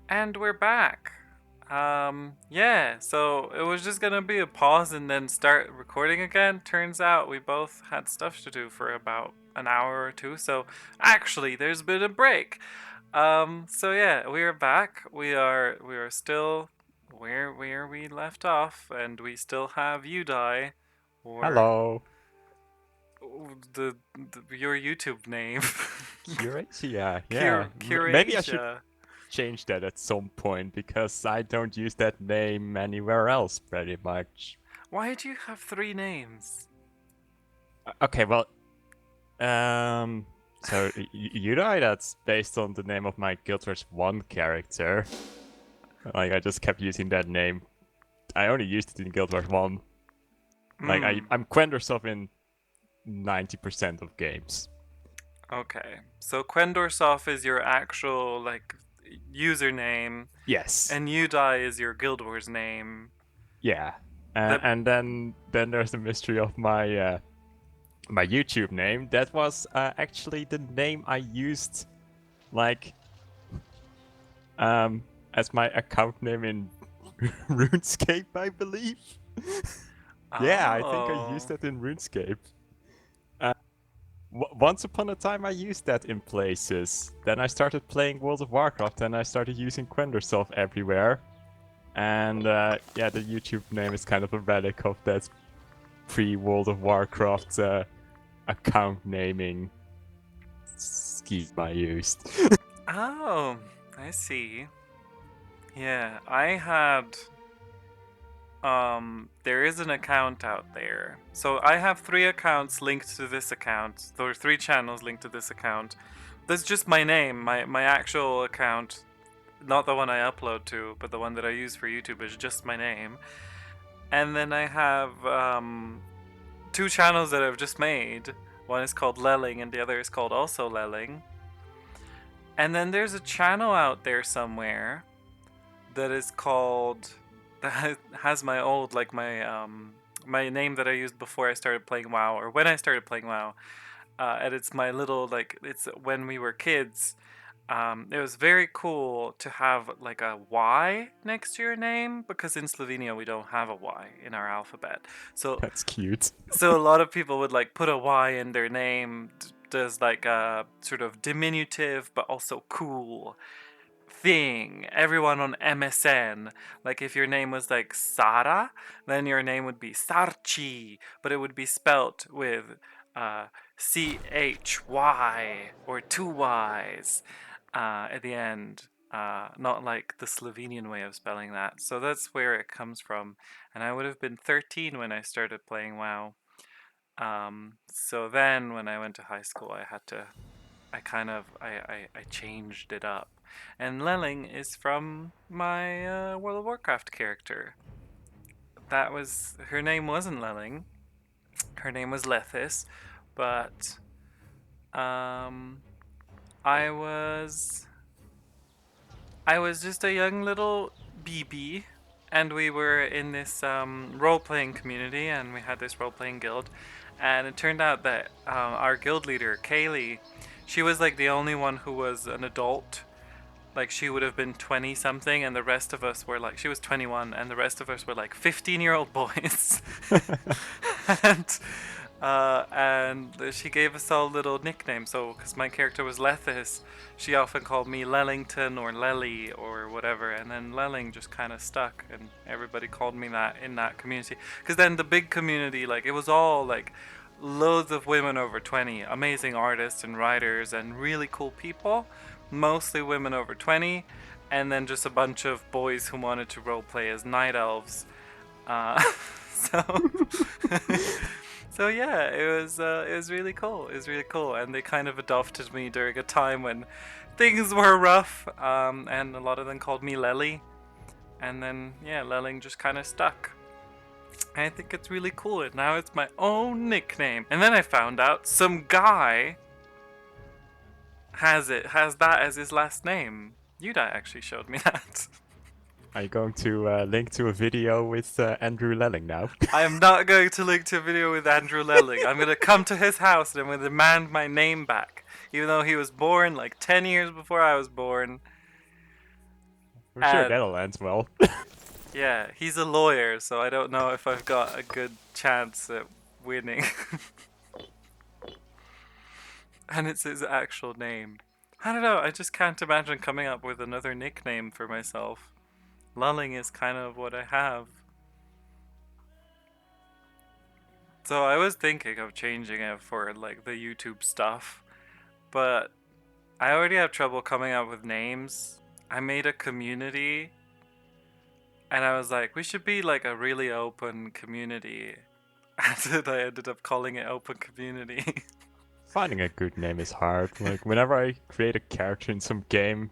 And we're back. Yeah, so it was just gonna be a pause and then start recording again. Turns out we both had stuff to do for about an hour or two, so actually there's been a break. So yeah, we are back. We are still where we left off, and we still have Yuudai, or Hello, your YouTube name. Curatia. Yeah, maybe I should Curasia. change that at some point because I don't use that name anywhere else pretty much. Why do you have three names? Okay, well, so Yuudai, that's based on the name of my Guild Wars 1 character. Like, I just kept using that name. I only used it in Guild Wars 1. Like, Hmm. I'm Quendersoff in 90% of games. Okay. So Quendorsoff is your actual like username, Yes. and Udai is your Guild Wars name. Yeah. The And then there's the mystery of my YouTube name. That was actually the name I used, like, um, as my account name in RuneScape, I believe. Yeah, I think I used oh. that in RuneScape. Uh, Once upon a time, I used that in places. Then I started playing World of Warcraft, and I started using Quendersoft everywhere. And yeah, the YouTube name is kind of a relic of that pre-World of Warcraft account naming scheme I used. Oh, I see. Yeah, I had there is an account out there. So I have three accounts linked to this account. There are three channels linked to this account. That's just my name, my actual account. Not the one I upload to, but the one that I use for YouTube is just my name. And then I have two channels that I've just made. One is called Lelling, and the other is called also Lelling. And then there's a channel out there somewhere that is called that has my old like my name that I used before I started playing WoW, or when I started playing WoW. And it's my little like it's when we were kids. It was very cool to have like a Y next to your name, because in Slovenia we don't have a Y in our alphabet. So That's cute. so a lot of people would like put a Y in their name, does like a sort of diminutive but also cool thing. Everyone on MSN, like if your name was like Sara, then your name would be Sarchi, but it would be spelt with CHY or two Y's at the end. Not like the Slovenian way of spelling that. So that's where it comes from. And I would have been 13 when I started playing WoW. So then when I went to high school, I kind of I changed it up. And Lelling is from my World of Warcraft character. That was her name wasn't Lelling. Her name was Lethis, but um I was I was just a young little BB, and we were in this role playing community, and we had this role playing guild. And it turned out that our guild leader, Kaylee, she was like the only one who was an adult. Like she would have been 20 something, and the rest of us were like, she was 21, and the rest of us were like 15-year-old boys. and and she gave us all little nicknames. So, because my character was Lethis, she often called me Lellington or Lely or whatever, and then Lelling just kind of stuck, and everybody called me that in that community. Because then the big community, like it was all like loads of women over 20, amazing artists and writers and really cool people, mostly women over 20, and then just a bunch of boys who wanted to roleplay as night elves. Uh, so so yeah, it was really cool. It was really cool, and they kind of adopted me during a time when things were rough. And a lot of them called me Lely, and then yeah, Lelling just kind of stuck. I think it's really cool, and now it's my own nickname. And then I found out some guy has that as his last name. Yuda actually showed me that. Are you going to link to a video with Andrew Lelling now? I am not going to link to a video with Andrew Lelling. I'm going to come to his house and I'm going to demand my name back. Even though he was born like 10 years before I was born. I'm sure And that'll end well. yeah, he's a lawyer, so I don't know if I've got a good chance at winning. And it's his actual name. I don't know, I just can't imagine coming up with another nickname for myself. Lulling is kind of what I have. So I was thinking of changing it for like the YouTube stuff, but I already have trouble coming up with names. I made a community and I was like, we should be like a really open community. And I ended up calling it Open Community. Finding a good name is hard. Like, whenever I create a character in some game,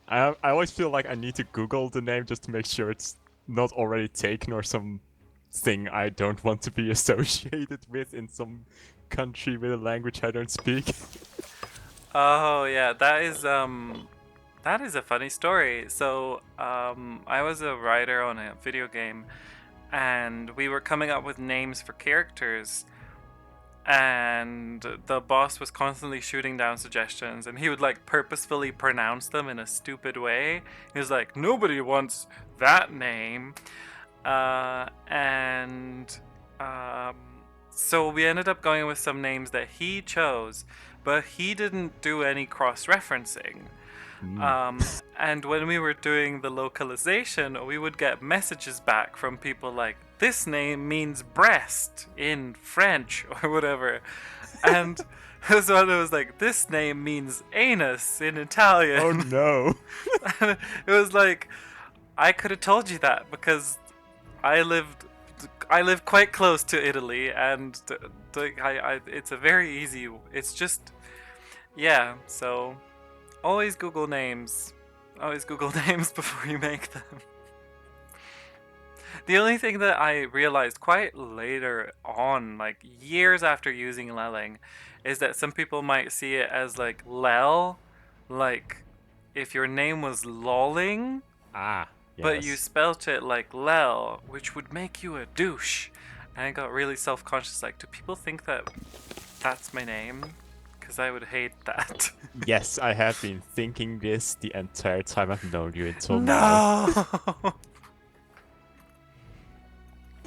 I always feel like I need to Google the name just to make sure it's not already taken or something I don't want to be associated with in some country with a language I don't speak. Oh yeah, that is a funny story. So I was a writer on a video game, and we were coming up with names for characters, and the boss was constantly shooting down suggestions, and he would like purposefully pronounce them in a stupid way. He was like, nobody wants that name. And um, so we ended up going with some names that he chose, but he didn't do any cross referencing. And when we were doing the localization, we would get messages back from people like, this name means breast in French or whatever. And so it was like, this name means anus in Italian. Oh no. And it was like, I could have told you that because I live quite close to Italy, and it's a very easy. It's just, yeah. So always Google names. Always Google names before you make them. The only thing that I realized quite later on, like years after using Lelling, is that some people might see it as like Lel, like if your name was lolling, Ah, yes. but you spelt it like Lel, which would make you a douche. And I got really self-conscious, like, do people think that that's my name? Because I would hate that. Yes, I have been thinking this the entire time I've known you until now. No!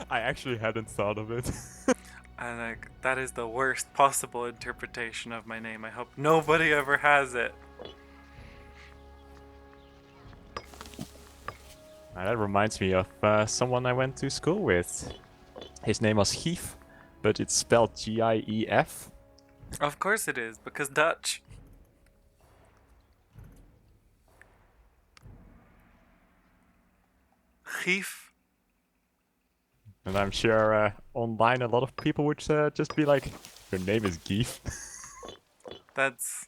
I actually hadn't thought of it. And like, that is the worst possible interpretation of my name. I hope nobody ever has it. That reminds me of someone I went to school with. His name was Gief, but it's spelled Gief. Of course it is, because Dutch. Gief. And I'm sure online a lot of people would just be like, your name is Gief. That's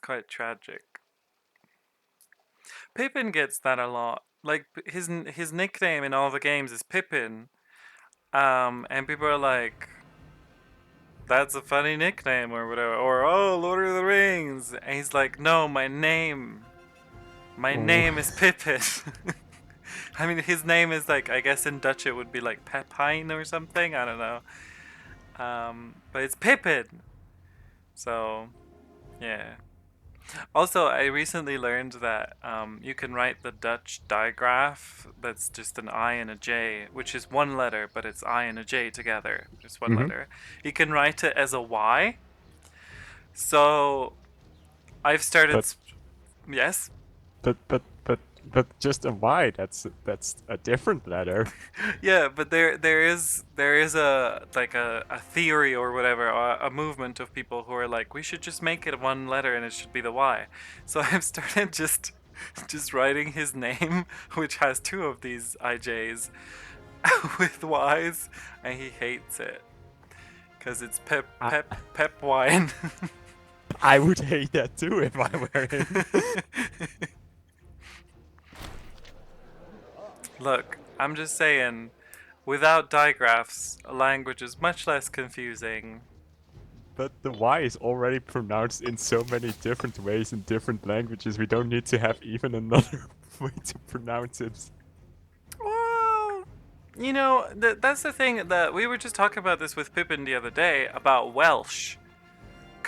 quite tragic. Pippin gets that a lot. Like his nickname in all the games is Pippin, and people are like, "That's a funny nickname" or whatever, or "Oh, Lord of the Rings," and he's like, "No, my name is Pippin." I mean, his name is like, I guess in Dutch it would be like Pepijn or something. I don't know, but it's Pippin. So, yeah. Also, I recently learned that you can write the Dutch digraph that's just an I and a J, which is one letter, but it's I and a J together. It's one letter. You can write it as a Y. So I've started. But- Yes? But just a Y, that's a different letter. Yeah, but there is a like a theory or whatever, or a movement of people who are like, we should just make it one letter and it should be the Y. So I've started just writing his name, which has two of these IJs, with Y's, and he hates it because it's pep wine. I would hate that too if I were him. Look, I'm just saying, without digraphs, a language is much less confusing. But the Y is already pronounced in so many different ways in different languages, we don't need to have even another way to pronounce it. Well, you know, that's the thing that we were just talking about this with Pippin the other day about Welsh.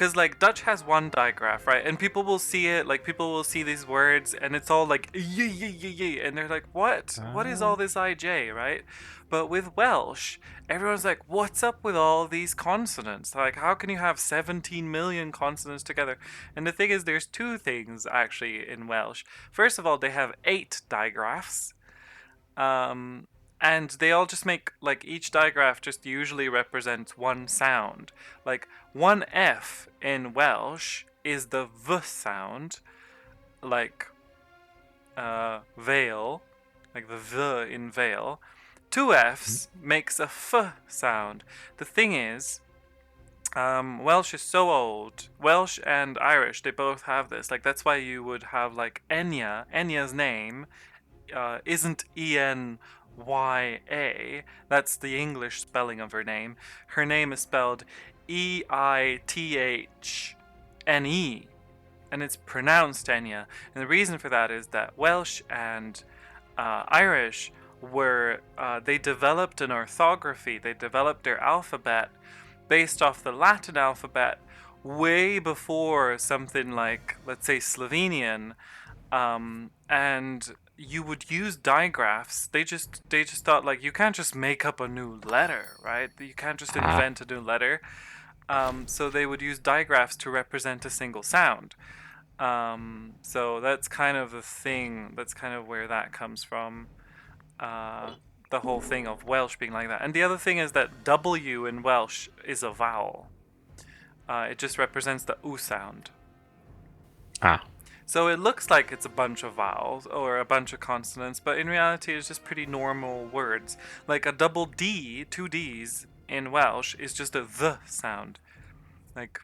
because like Dutch has one digraph, right? And people will see it, like people will see these words, and it's all like yeah, and they're like, what? What is all this IJ, right? But with Welsh, everyone's like, what's up with all these consonants? Like, how can you have 17 million consonants together? And the thing is, there's two things actually in Welsh. First of all, they have 8 digraphs. Um, and they all just make, like, each digraph just usually represents one sound. Like, one F in Welsh is the V sound, like veil, like the V in veil. Two F's makes a F sound. The thing is, Welsh is so old. Welsh and Irish, they both have this. Like, that's why you would have, like, Enya. Enya's name isn't Enya. That's the English spelling of her name. Her name is spelled Eithne, and it's pronounced Enya. And the reason for that is that Welsh and Irish they developed an orthography. They developed their alphabet based off the Latin alphabet way before something like, let's say, Slovenian, and you would use digraphs. They just thought, like, you can't just make up a new letter, right? You can't just invent a new letter. So they would use digraphs to represent a single sound. So that's kind of the thing. That's kind of where that comes from. The whole thing of Welsh being like that. And the other thing is that W in Welsh is a vowel. It just represents the U sound. So it looks like it's a bunch of vowels or a bunch of consonants, but in reality it's just pretty normal words. Like a double D, 2 Ds in Welsh is just a the sound. Like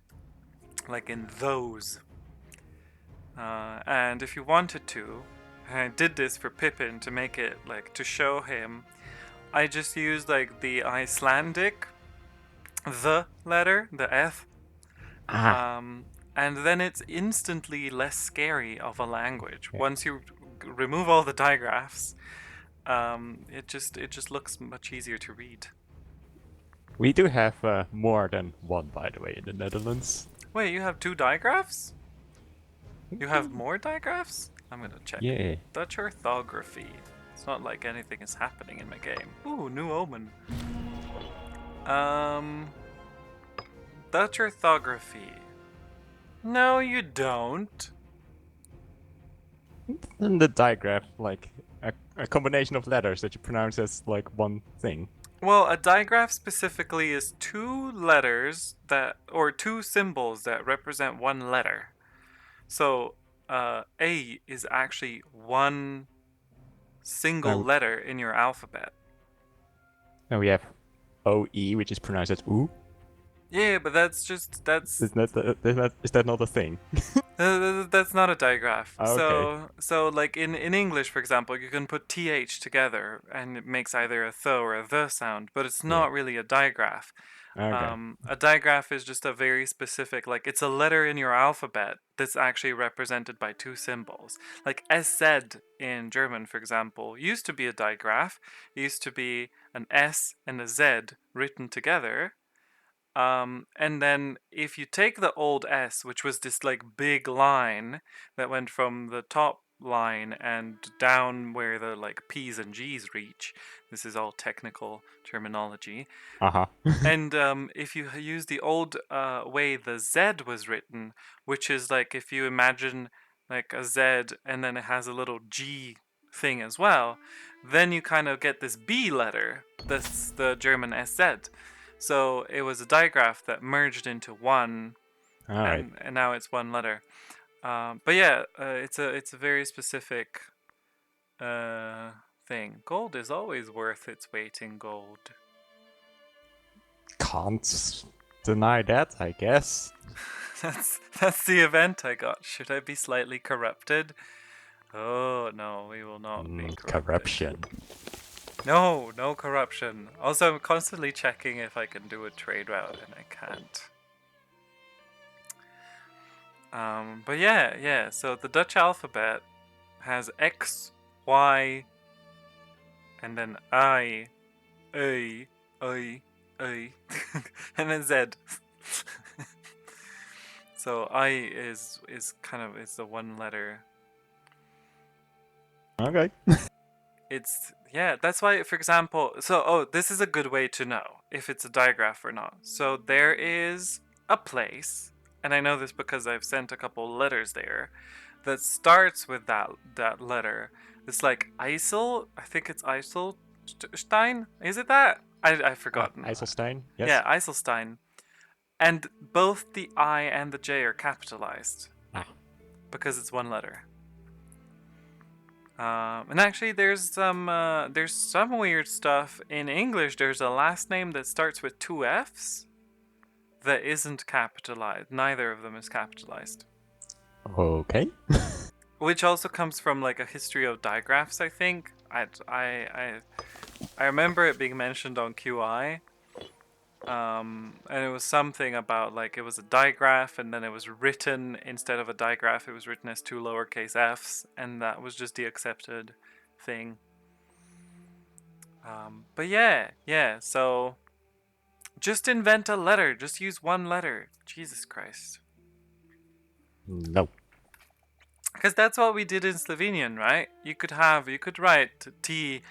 in those. And if you wanted to, and I did this for Pippin to make it, like, to show him, I just used, like, the Icelandic the letter, the F. And then it's instantly less scary of a language. Yeah. Once you remove all the digraphs, it just looks much easier to read. We do have more than one, by the way, in the Netherlands. Wait, you have 2 digraphs? You have more digraphs? I'm gonna check. Yeah. Dutch orthography. It's not like anything is happening in my game. Ooh, new omen. Dutch orthography. No, you don't. And the digraph, like a combination of letters that you pronounce as like one thing. Well, a digraph specifically is 2 letters or 2 symbols that represent one letter. So, A is actually one single letter in your alphabet. And we have OE, which is pronounced as oo. Yeah, but that's Is that not a thing? that's not a digraph. Okay. So like in English, for example, you can put th together and it makes either a th or a the sound, but it's not really a digraph. Okay. A digraph is just a very specific, like, it's a letter in your alphabet that's actually represented by 2 symbols. Like SZ in German, for example, used to be a digraph. It used to be an S and a Z written together. And then if you take the old S, which was this, like, big line that went from the top line and down where the, like, P's and G's reach, this is all technical terminology. And if you use the old way the Z was written, which is like, if you imagine like a Z and then it has a little G thing as well, then you kind of get this B letter. That's the German SZ. So it was a digraph that merged into one, and now it's one letter. But yeah, it's a very specific thing. Gold is always worth its weight in gold. Can't deny that, I guess. That's the event I got. Should I be slightly corrupted? Oh no, we will not be corrupted. Corruption. No corruption. Also, I'm constantly checking if I can do a trade route, and I can't. But yeah. So the Dutch alphabet has X, Y, and then I, A, and then Z. So I is kind of is the one letter. Okay. It's yeah, that's why for example, this is a good way to know if it's a digraph or not. So there is a place, and I know this because I've sent a couple letters there that starts with that letter. It's like Eisel, I think it's Eiselstein. Is it that? I've forgotten. Eiselstein, Yeah, yes. Eiselstein. And both the I and the J are capitalized Ah. because it's one letter. And actually, there's some weird stuff in English. There's a last name that starts with two F's that isn't capitalized. Neither of them is capitalized. Okay. Which also comes from like a history of digraphs, I think. I remember it being mentioned on QI. And it was something about like it was a digraph, and then it was written instead of a digraph, it was written as two lowercase f's, and that was just the accepted thing. But yeah. So just invent a letter. Just use one letter. Jesus Christ. No. Because that's what we did in Slovenian, right? You could write T.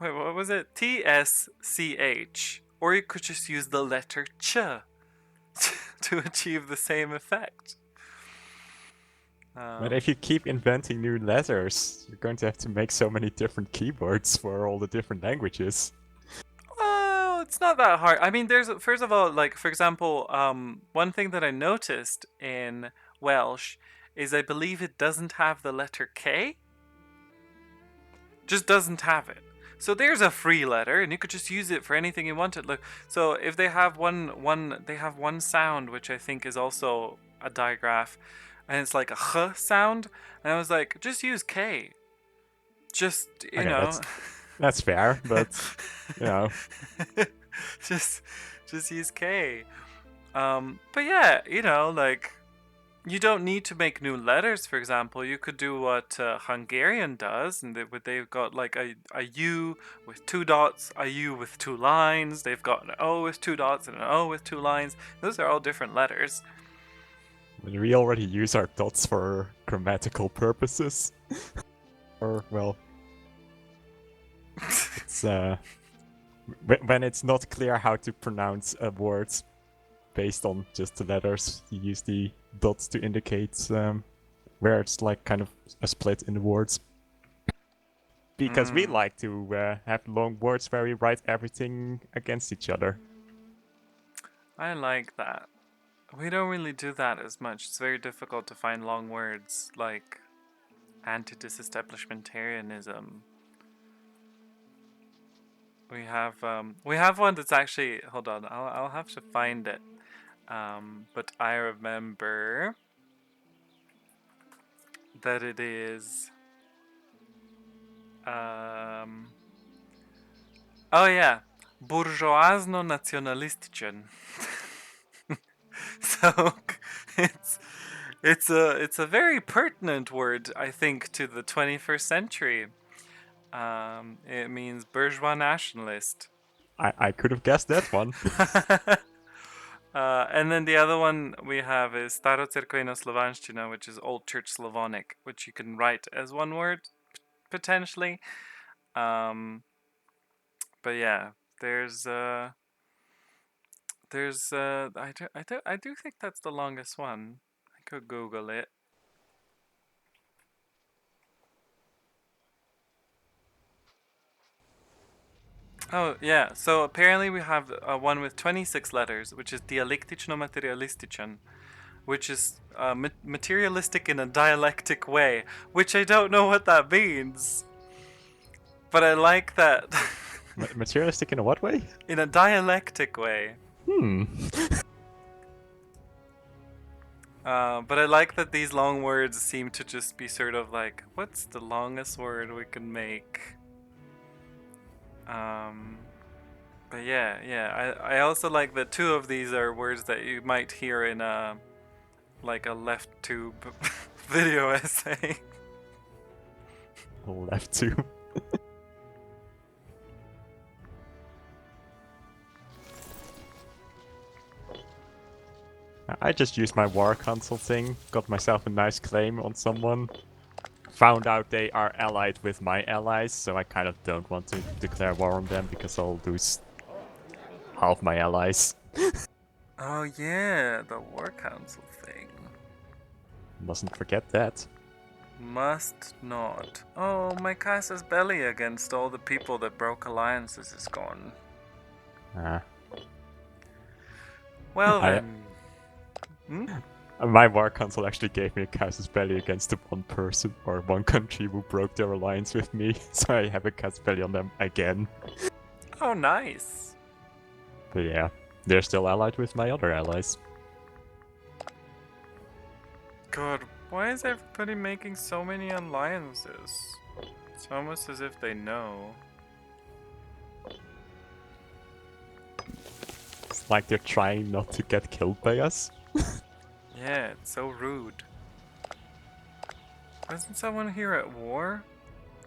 Wait, what was it? TSCH, or you could just use the letter ch to achieve the same effect. But if you keep inventing new letters, you're going to have to make so many different keyboards for all the different languages. Well, it's not that hard. I mean, there's first of all, like for example, one thing that I noticed in Welsh is I believe it doesn't have the letter K. Just doesn't have it. So there's a free letter, and you could just use it for anything you wanted. Look, so if they have they have one sound which I think is also a digraph, and it's like a h sound, and I was like, just use K. Just you Okay, know. that's fair, but you know. just use K. But yeah, like you don't need to make new letters. For example, you could do what Hungarian does, and they've got like a U with two dots, a U with two lines. They've got an O with two dots and an O with two lines. Those are all different letters. We already use our dots for grammatical purposes. Or, well, it's when it's not clear how to pronounce a word based on just the letters, you use the dots to indicate where it's like kind of a split in the words. Because we like to have long words where we write everything against each other. I like that. We don't really do that as much. It's very difficult to find long words like anti-disestablishmentarianism. We have one that's actually, hold on, I'll have to find it. But I remember that it is oh yeah, bourgeoisno-nationalistischen. So it's a very pertinent word, I think, to the 21st century. It means bourgeois nationalist. I could have guessed that one. And then the other one we have is Starocerkveno-Slovanština, which is Old Church Slavonic, which you can write as one word, potentially. But yeah, I do think that's the longest one. I could Google it. Oh yeah, so apparently we have one with 26 letters, which is dialektično-materialistyczan, which is materialistic in a dialectic way, which I don't know what that means. But I like that. Materialistic in a what way? In a dialectic way. But I like that these long words seem to just be sort of like, what's the longest word we can make? But yeah. I also like that two of these are words that you might hear in a like a left tube video essay. Left tube. I just used my war console thing, got myself a nice claim on someone, found out they are allied with my allies, so I kind of don't want to declare war on them because I'll lose half my allies. Oh yeah, the War Council thing. Mustn't forget that. Must not. Oh, my casus belli against all the people that broke alliances is gone. Uh, Well I then. Hmm? My war console actually gave me a casus belli against the one person or one country who broke their alliance with me, so I have a casus belli on them again. Oh, nice. But yeah, they're still allied with my other allies. God, why is everybody making so many alliances? It's almost as if they know. It's like they're trying not to get killed by us. Yeah, it's so rude. Isn't someone here at war?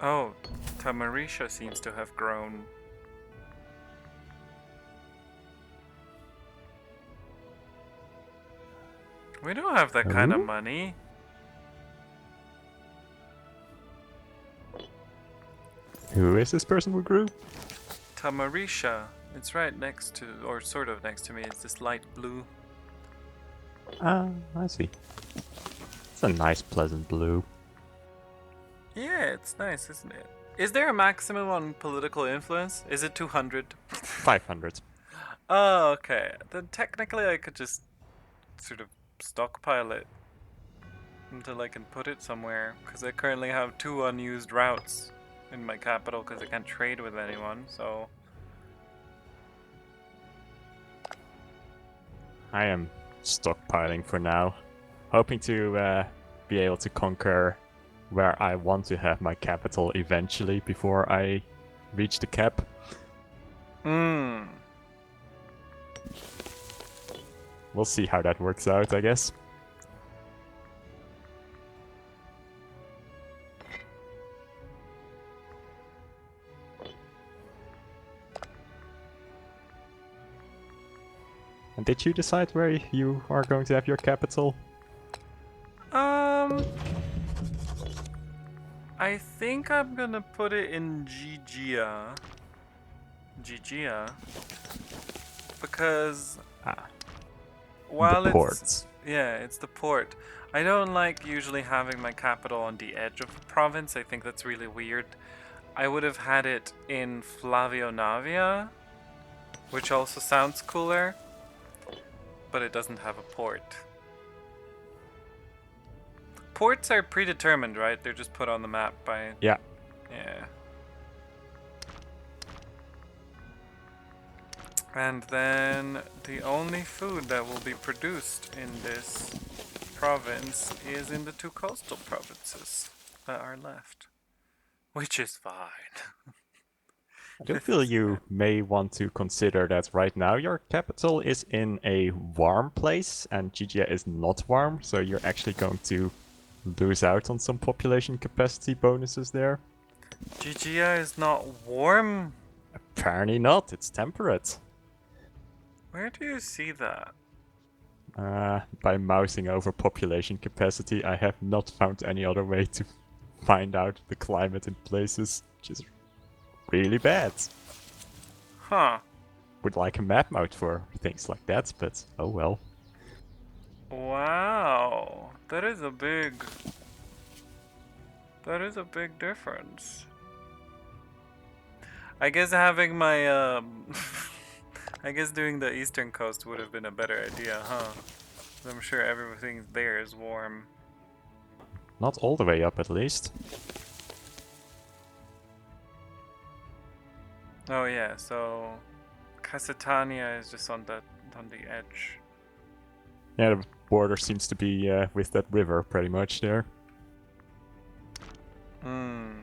Oh, Tamarisha seems to have grown. We don't have that kind of Who? money. Who is this person who grew? Tamarisha. It's right next to, or sort of next to me. It's this light blue. Ah, I see. It's a nice, pleasant blue. Yeah, it's nice, isn't it? Is there a maximum on political influence? Is it 200? 500. Oh, okay. Then technically I could just sort of stockpile it until I can put it somewhere. Because I currently have 2 unused routes in my capital because I can't trade with anyone, so... I am stockpiling for now, hoping to be able to conquer where I want to have my capital eventually before I reach the cap. Hmm. We'll see how that works out, I guess. And did you decide where you are going to have your capital? I think I'm gonna put it in Gigia. Gigia. Because Ah, the while ports. it's the port. I don't like usually having my capital on the edge of a province. I think that's really weird. I would have had it in Flavionavia, which also sounds cooler, but it doesn't have a port. Ports are predetermined, right? They're just put on the map by... Yeah. Yeah. And then the only food that will be produced in this province is in the 2 coastal provinces that are left. Which is fine. I do feel you may want to consider that right now your capital is in a warm place and Gigia is not warm, so you're actually going to lose out on some population capacity bonuses there. Gigia is not warm? Apparently not, it's temperate. Where do you see that? By mousing over population capacity, I have not found any other way to find out the climate in places, which is really bad. Huh. Would like a map mode for things like that, but oh well. Wow. That is a big difference. I guess having my I guess doing the eastern coast would have been a better idea, huh? I'm sure everything there is warm. Not all the way up, at least. Oh yeah, so Casitania is just on the edge. Yeah, the border seems to be with that river, pretty much there. Hmm.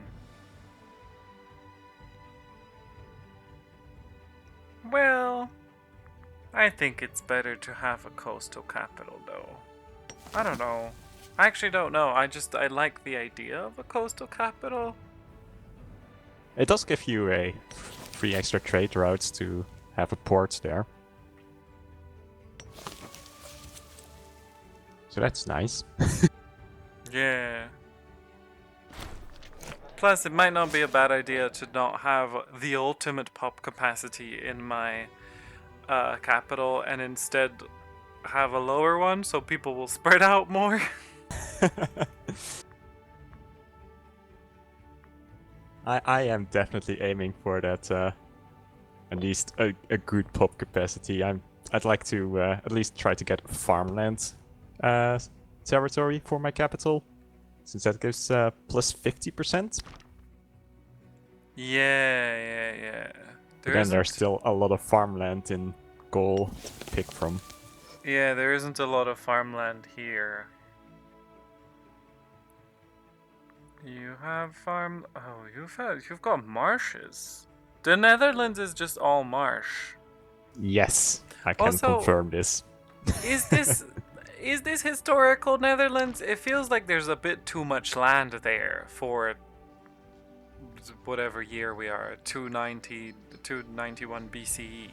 Well, I think it's better to have a coastal capital, though. I don't know. I actually don't know. I like the idea of a coastal capital. It does give you a free extra trade routes to have a port there. So that's nice. Yeah. Plus, it might not be a bad idea to not have the ultimate pop capacity in my capital and instead have a lower one so people will spread out more. I am definitely aiming for that. At least a good pop capacity. I'd like to at least try to get farmland uh, territory for my capital, since that gives plus 50%. Yeah. But There then there's isn't. still a lot of farmland in Gaul to pick from. Yeah, there isn't a lot of farmland here. You have farm. Oh, you've got marshes. The Netherlands is just all marsh. Yes, I can Also, confirm this. is this is this historical Netherlands? It feels like there's a bit too much land there for whatever year we are, 290, 291 BCE.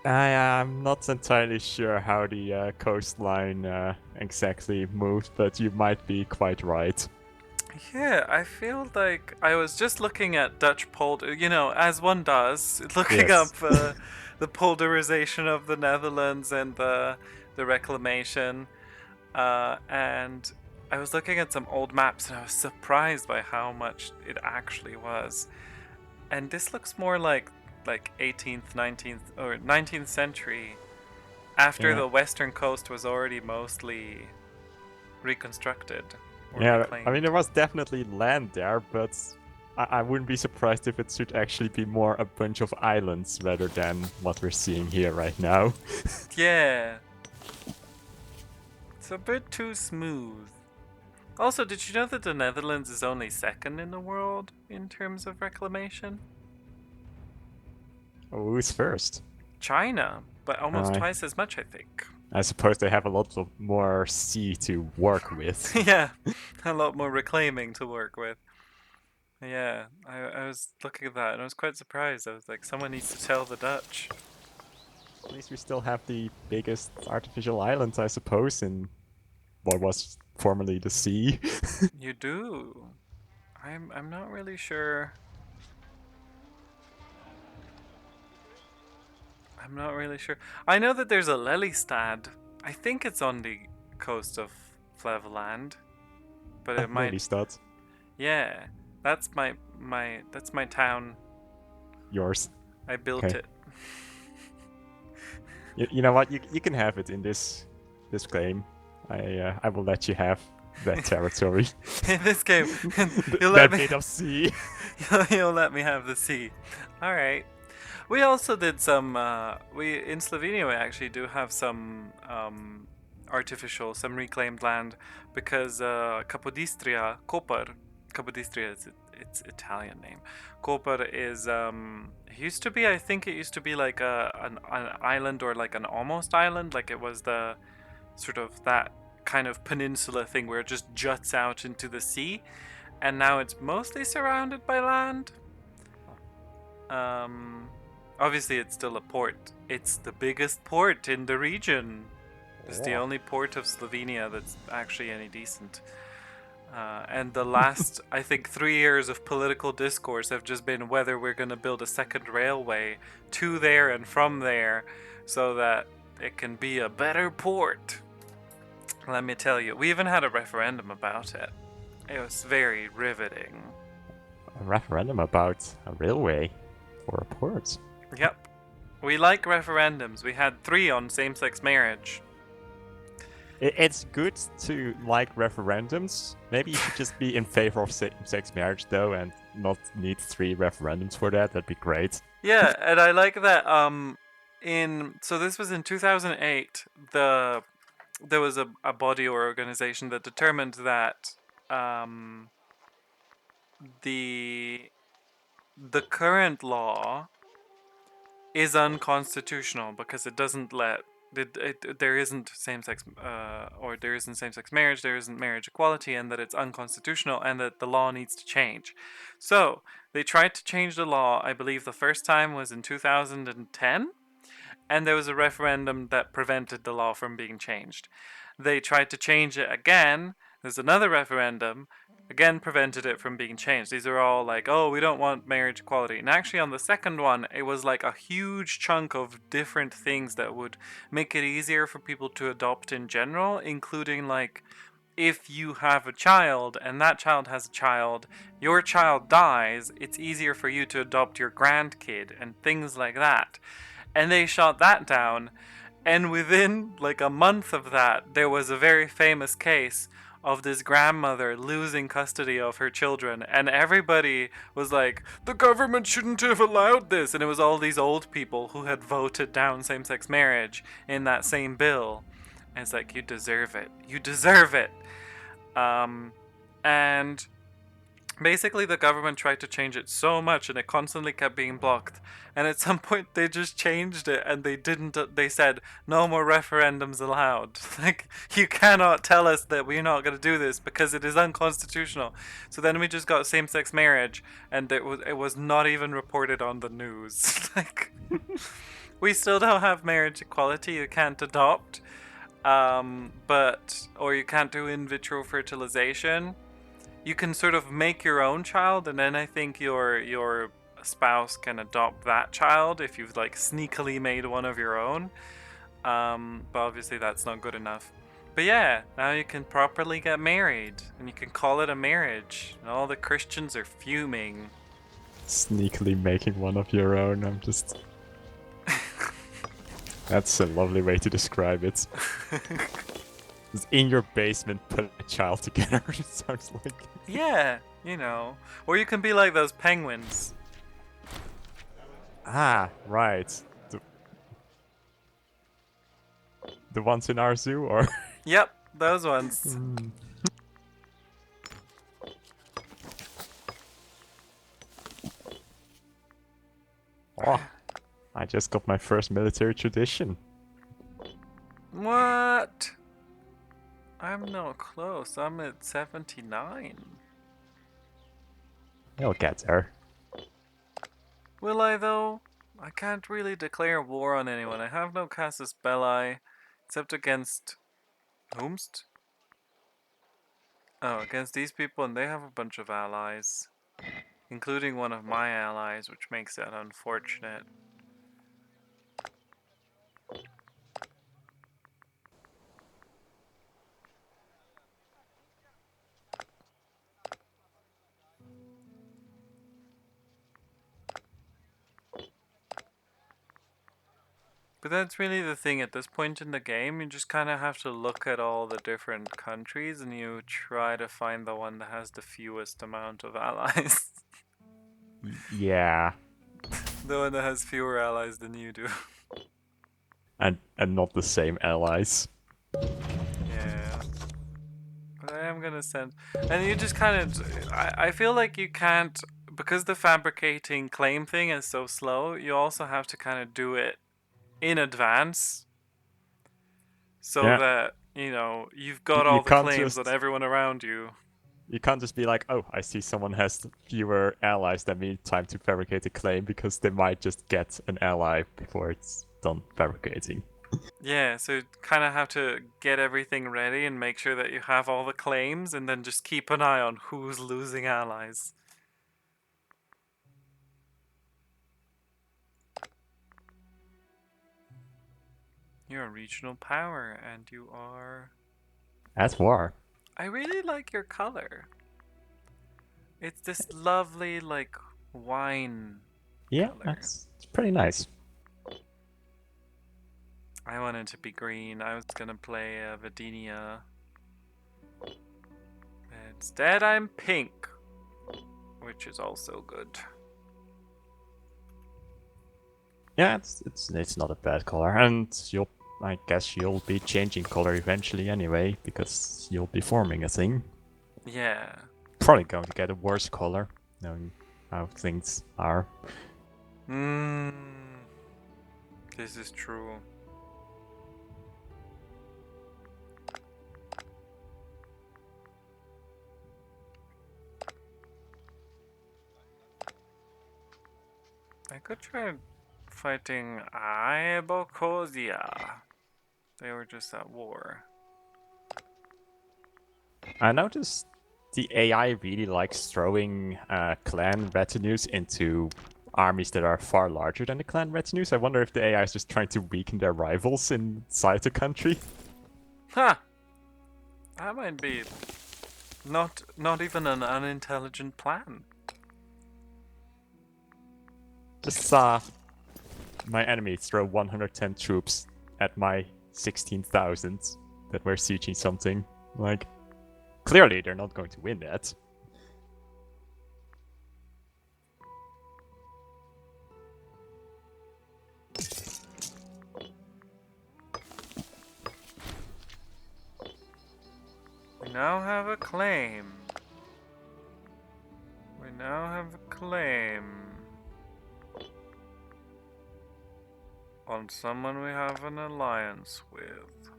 I'm not entirely sure how the coastline exactly moves, but you might be quite right. Yeah, I feel like I was just looking at Dutch polder, as one does, looking up Yes. the polderization of the Netherlands and the reclamation, and I was looking at some old maps and I was surprised by how much it actually was. And this looks more like 18th, 19th, or 19th century, after Yeah. the western coast was already mostly reconstructed or Yeah, I mean, reclaimed. there was definitely land there, but I wouldn't be surprised if it should actually be more a bunch of islands rather than what we're seeing here right now. Yeah, it's a bit too smooth. Also, did you know that the Netherlands is only second in the world in terms of reclamation? Oh, who's first? China, but almost Uh, twice as much, I think. I suppose they have a lot of more sea to work with. Yeah, a lot more reclaiming to work with. Yeah, I was looking at that and I was quite surprised. I was like, someone needs to tell the Dutch. At least we still have the biggest artificial island, I suppose, in what was formerly the sea. You do. I'm not really sure. I'm not really sure. I know that there's a Lelystad. I think it's on the coast of Flevoland, but it might. Lelystad, Yeah, that's my town. yours. I built Okay. it. You know what? You can have it in this claim. I will let you have that territory. In this game, you'll let That me. bit of sea. You'll let me have the sea. All right. We also did some. We in Slovenia we actually do have some artificial, some reclaimed land because Capodistria, Capodistria is its Italian name. Koper is it used to be. I think it used to be like an island or like an almost island. Like it was the sort of that kind of peninsula thing where it just juts out into the sea, and now it's mostly surrounded by land. Um, Obviously, it's still a port. It's the biggest port in the region. It's the Oh. only port of Slovenia that's actually any decent. And the last, I think, 3 years of political discourse have just been whether we're going to build a second railway to there and from there so that it can be a better port. Let me tell you, we even had a referendum about it. It was very riveting. A referendum about a railway or a port. Yep. We like referendums. We had 3 on same sex marriage. It's good to like referendums. Maybe you should just be in favor of same-sex marriage, though, and not need 3 referendums for that. That'd be great. Yeah, and I like that in so this was in 2008, there was a body or organization that determined that um the the current law is unconstitutional because it doesn't let there isn't same-sex or there isn't same-sex marriage, there isn't marriage equality, and that it's unconstitutional and that the law needs to change. So they tried to change the law. I believe the first time was in 2010, and there was a referendum that prevented the law from being changed. They tried to change it again. There's another referendum, again prevented it from being changed. These are all like, oh, we don't want marriage equality. And actually, on the second one, it was like a huge chunk of different things that would make it easier for people to adopt in general, including like if you have a child and that child has a child, your child dies, it's easier for you to adopt your grandkid and things like that. And they shot that down. And within like a month of that, there was a very famous case of this grandmother losing custody of her children, and everybody was like, the government shouldn't have allowed this. And it was all these old people who had voted down same sex marriage in that same bill. And it's like, you deserve it. You deserve it. And basically, the government tried to change it so much and it constantly kept being blocked. And at some point, they just changed it and they didn't. They said, no more referendums allowed. Like, you cannot tell us that we're not going to do this because it is unconstitutional. So then we just got same sex marriage and it was not even reported on the news. Like, we still don't have marriage equality. You can't adopt. Or you can't do in vitro fertilization. You can sort of make your own child, and then I think your spouse can adopt that child if you've like sneakily made one of your own. But obviously that's not good enough. But yeah, now you can properly get married, and you can call it a marriage. And all the Christians are fuming. Sneakily making one of your own. I'm just. That's a lovely way to describe it. Just in your basement, put a child together. It sounds like. Yeah, or you can be like those penguins. Ah, right. The ones in our zoo, or? Yep, those ones. Oh, I just got my first military tradition. What? I'm not close. I'm at 79. You'll get there. Will I, though? I can't really declare war on anyone. I have no casus belli, except against whomst? Oh, against these people, and they have a bunch of allies, including one of my allies, which makes it unfortunate. But that's really the thing at this point in the game. You just kind of have to look at all the different countries and you try to find the one that has the fewest amount of allies. Yeah. The one that has fewer allies than you do. And not the same allies. Yeah. But I am gonna send. And you just kind of. I feel like you can't. Because the fabricating claim thing is so slow, you also have to kind of do it in advance so Yeah. that you've got You all the can't claims on just. everyone around you. You can't just be like, oh, I see someone has fewer allies than me, time to fabricate a claim, because they might just get an ally before it's done fabricating. Yeah, so you kind of have to get everything ready and make sure that you have all the claims and then just keep an eye on who's losing allies. You're a regional power and you are... At war. I really like your color. It's this lovely, like, wine Yeah, color. it's pretty nice. I wanted to be green. I was gonna play Vidinia. Instead, I'm pink, which is also good. Yeah, it's not a bad color, and I guess you'll be changing color eventually anyway, because you'll be forming a thing. Yeah. Probably going to get a worse color, knowing how things are. This is true. I could try fighting Ibokosia. They were just at war. I noticed the AI really likes throwing clan retinues into armies that are far larger than the clan retinues. I wonder if the AI is just trying to weaken their rivals inside the country. Huh. That might be not even an unintelligent plan. Just saw my enemy throw 110 troops at my 16,000 that were sieging something. Like, clearly they're not going to win that. We now have a claim. We now have a claim on someone we have an alliance with.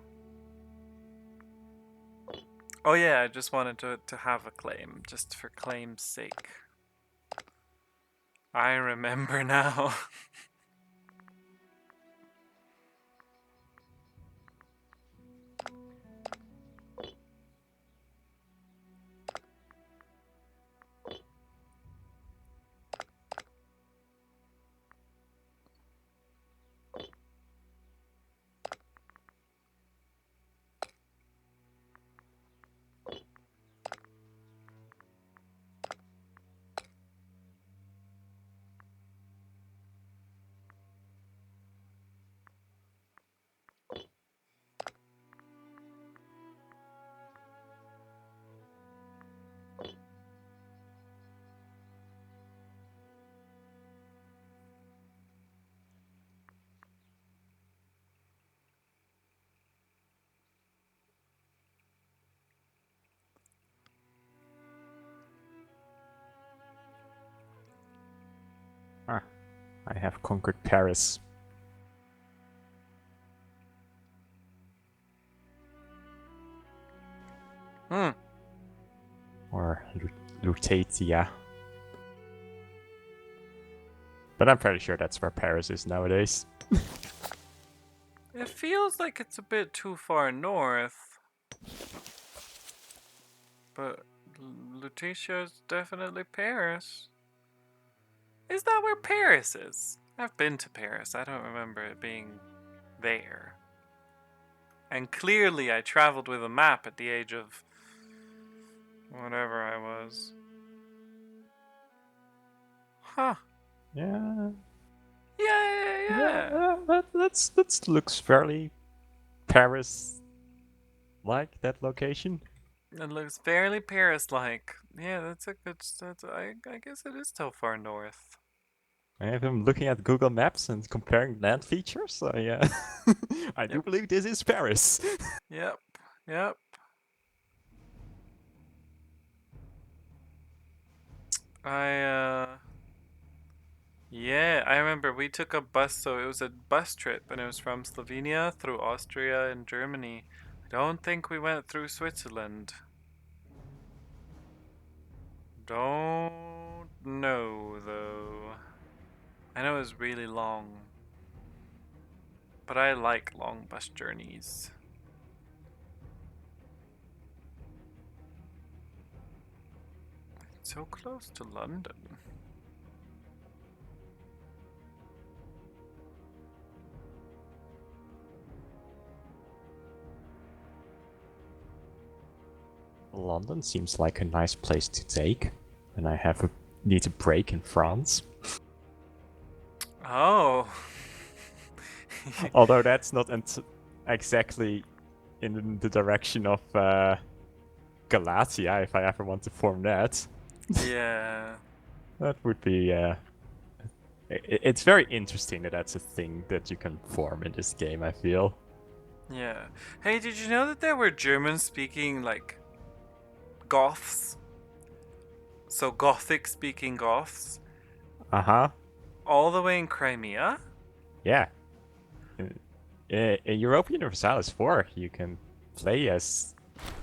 Oh yeah, I just wanted to have a claim, just for claim's sake. I remember now. Ah, I have conquered Paris. Hmm. Or Lutetia. But I'm pretty sure that's where Paris is nowadays. It feels like it's a bit too far north. But Lutetia's definitely Paris. Is that where Paris is? I've been to Paris. I don't remember it being there. And clearly I traveled with a map at the age of whatever I was. Huh. Yeah. Yeah. That looks fairly Paris-like, that location. It looks fairly Paris-like. Yeah, that's a good. I guess it is so far north. I have him looking at Google Maps and comparing land features. I do Yep. believe this is Paris. Yep. Yep. I. Yeah, I remember we took a bus, so it was a bus trip, and it was from Slovenia through Austria and Germany. I don't think we went through Switzerland. Don't know though. I know it was really long, but I like long bus journeys. It's so close to London. London seems like a nice place to take, and I need a break in France. Oh. Although that's not exactly in the direction of Galatia, if I ever want to form that. Yeah. That would be. It's very interesting that that's a thing that you can form in this game, I feel. Yeah. Hey, did you know that there were German speaking, like, Goths? So, Gothic speaking Goths? Uh huh. All the way in Crimea? Yeah. In Europa Universalis 4, you can play as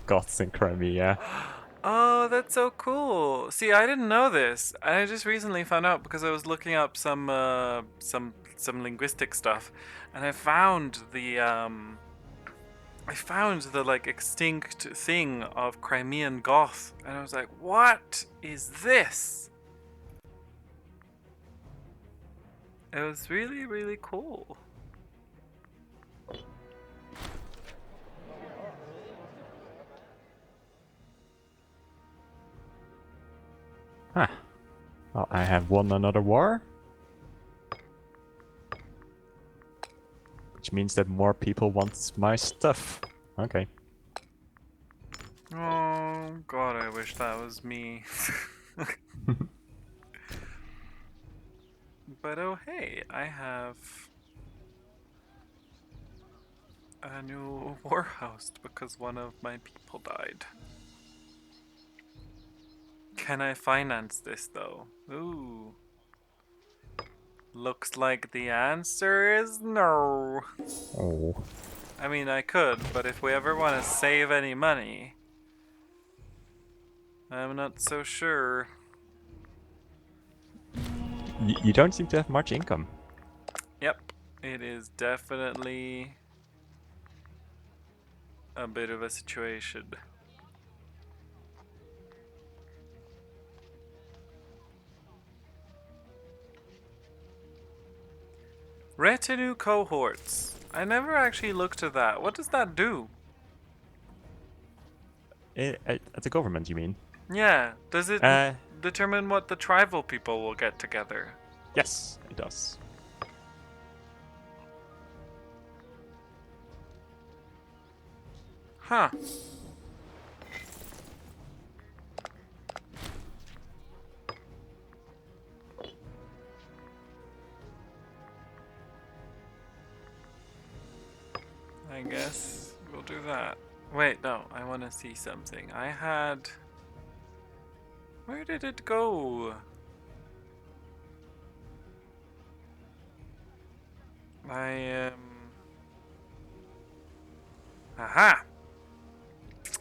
Goths in Crimea. Oh, that's so cool. See, I didn't know this. I just recently found out because I was looking up some linguistic stuff, and I found I found the like extinct thing of Crimean Goth, and I was like, what is this? It was really, really cool. Huh. Well, I have won another war. Which means that more people want my stuff. Okay. Oh god, I wish that was me. But oh hey, I have a new war host because one of my people died. Can I finance this though? Ooh. Looks like the answer is no. Oh. I mean, I could, but if we ever want to save any money, I'm not so sure. You don't seem to have much income. Yep, it is definitely a bit of a situation. Retinue cohorts. I never actually looked at that. What does that do? At the government, you mean? Yeah, does it Uh, determine what the tribal people will get together? yes, it does. Huh. I guess we'll do that. Wait, no, I want to see something. I had... Where did it go? I Aha!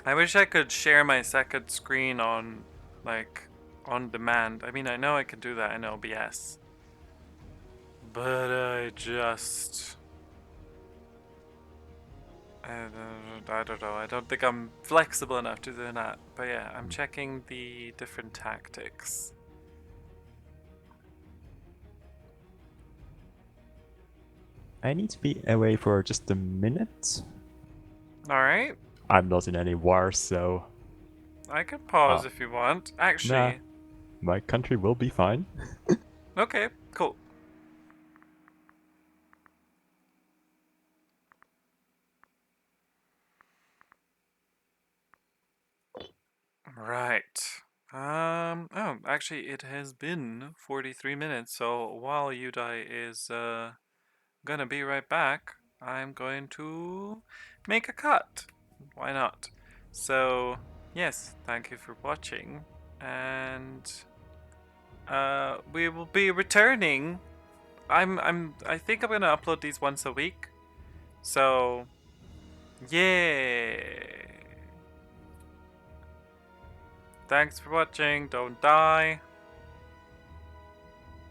I wish I could share my second screen on, like, on demand. I mean, I know I can do that in OBS. But I just... I don't know. I don't think I'm flexible enough to do that. But yeah, I'm checking the different tactics. I need to be away for just a minute. Alright. I'm not in any war, so... I can pause if you want. Nah, Actually, my country will be fine. okay, cool. Right. Oh, actually, it has been 43 minutes, so while Yuudai is, gonna be right back, I'm going to make a cut. Why not? So, yes, thank you for watching, and, we will be returning. I think I'm gonna upload these once a week, so, yeah. Thanks for watching, don't die.